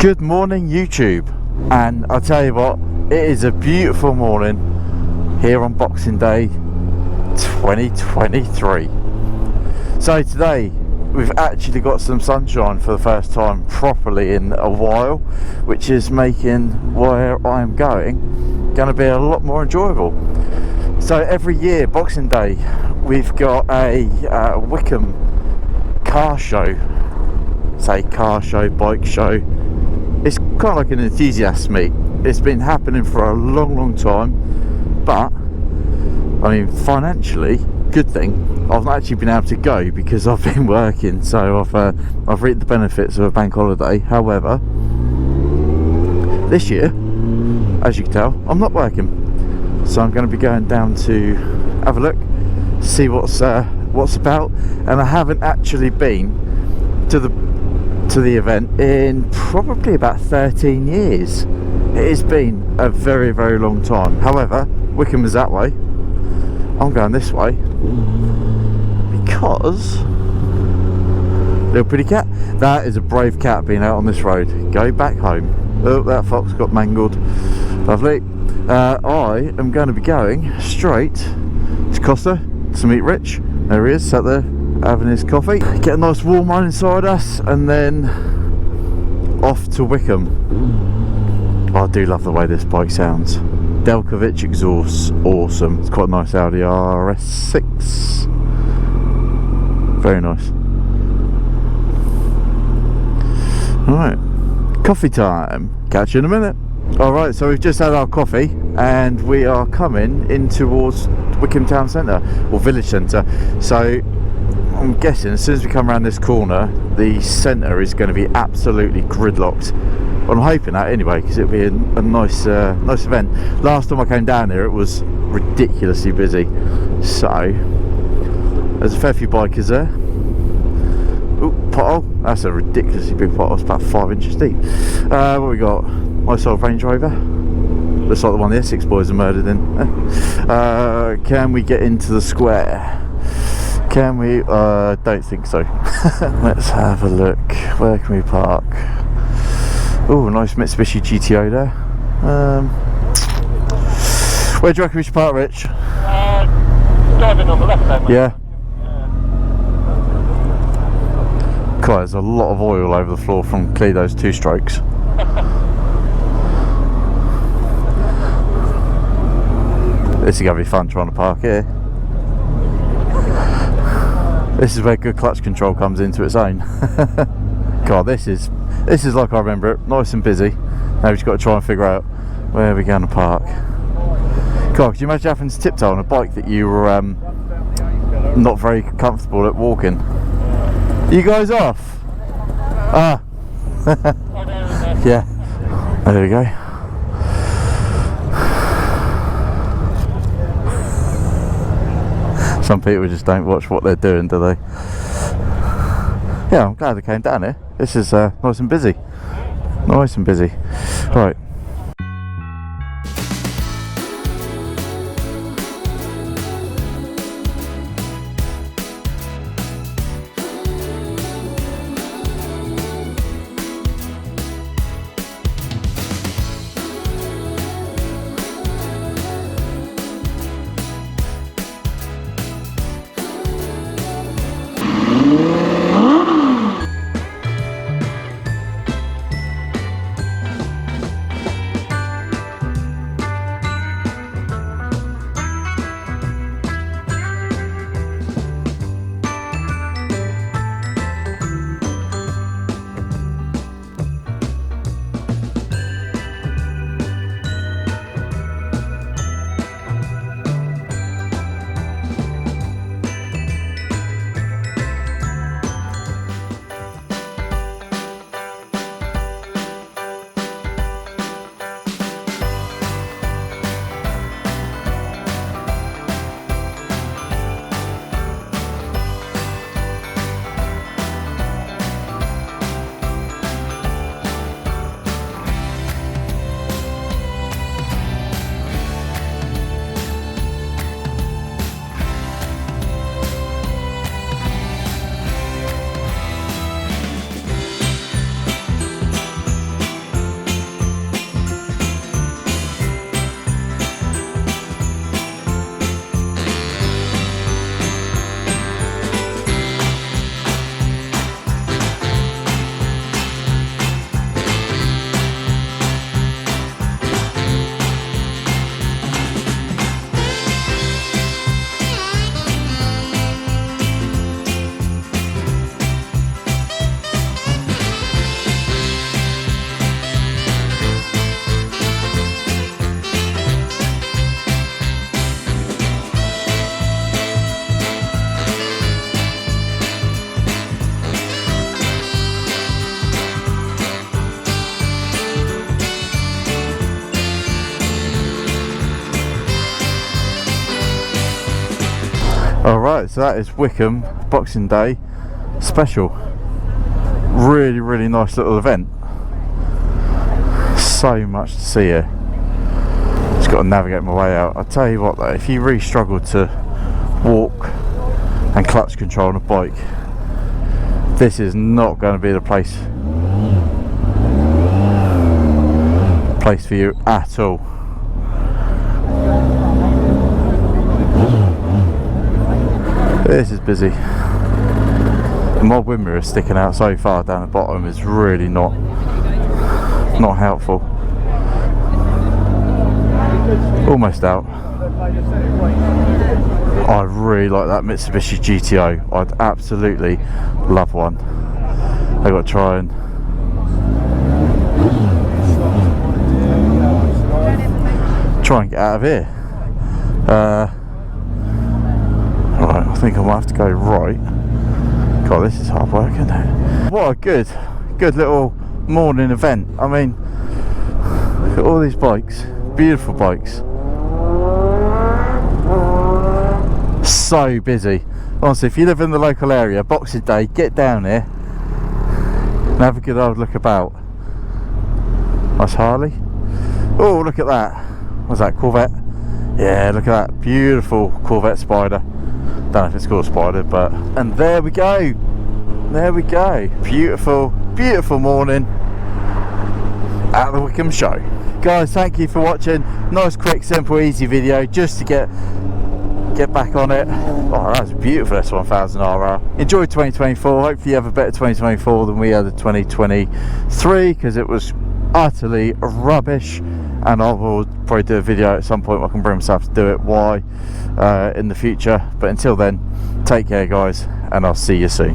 Good morning YouTube, and I'll tell you what, it is a beautiful morning here on Boxing Day 2023. So today we've actually got some sunshine for the first time properly in a while, which is making where I'm going to be a lot more enjoyable. So every year Boxing Day we've got a Wickham car show, bike show. It's kind of like an enthusiast meet. It's been happening for a long time, but I mean financially, good thing I've not actually been able to go because I've been working, so I've reaped the benefits of a bank holiday. However, this year, as you can tell, I'm not working, so I'm going to be going down to have a look, see what's about, and I haven't actually been to the event in probably about 13 years. It has been a very long time. However, Wickham is that way, I'm going this way because little pretty cat, that is a brave cat being out on this road. Go back home. Oh, that fox got mangled. Lovely. I am going to be going straight to Costa to meet Rich. There he is, sat there having his coffee, get a nice warm one inside us, and then off to Wickham. I do love the way this bike sounds. Delkovich exhaust, awesome. It's quite a nice Audi RS6, very nice. Alright, coffee time, catch you in a minute. Alright, so we've just had our coffee and we are coming in towards Wickham town centre, or village centre. So I'm guessing as soon as we come around this corner, the centre is going to be absolutely gridlocked. Well, I'm hoping that anyway, because it'll be a nice event. Last time I came down here, it was ridiculously busy. So there's a fair few bikers there. Ooh, pothole. That's a ridiculously big pothole. It's about 5 inches deep. What we got? Nice old Range Rover. Looks like the one the Essex boys are murdered in. Can we get into the square? Can we? Don't think so. Let's have a look. Where can we park? Oh, nice Mitsubishi GTO there. Where do you reckon we should park, Rich? Driving on the left there, mate. Yeah. God, there's a lot of oil over the floor from clear those two strokes. This is going to be fun trying to park here. This is where good clutch control comes into its own. God, this is like I remember it, nice and busy. Now we've just got to try and figure out where we're going to park. God, could you imagine having to tiptoe on a bike that you were not very comfortable at walking? You guys off? Ah. Yeah. There we go. Some people just don't watch what they're doing, do they? Yeah, I'm glad I came down here. This is nice and busy. Nice and busy. Right. Alright, so that is Wickham Boxing Day special. Really, really nice little event. So much to see here. Just got to navigate my way out. I'll tell you what though, if you really struggle to walk and clutch control on a bike, this is not going to be the place for you at all. This is busy. My wind mirror sticking out so far down the bottom is really not helpful. Almost out. I really like that Mitsubishi GTO. I'd absolutely love one. I got to try and get out of here. Right, I think I might have to go right. God, this is hard work, isn't it? What a good little morning event. I mean, look at all these bikes, beautiful bikes. So busy. Honestly, if you live in the local area, Boxing Day, get down here and have a good old look about. Nice Harley. Oh, look at that. What's that, Corvette? Yeah, look at that beautiful Corvette Spider. Don't know if it's called Spider, but... And there we go. There we go. Beautiful, beautiful morning at the Wickham show. Guys, thank you for watching. Nice, quick, simple, easy video just to get back on it. Oh, that was beautiful, S1000RR. Enjoy 2024. Hopefully you have a better 2024 than we had in 2023, because it was utterly rubbish. And I will probably do a video at some point where I can bring myself to do it. Why? In the future. But until then, take care guys, and I'll see you soon.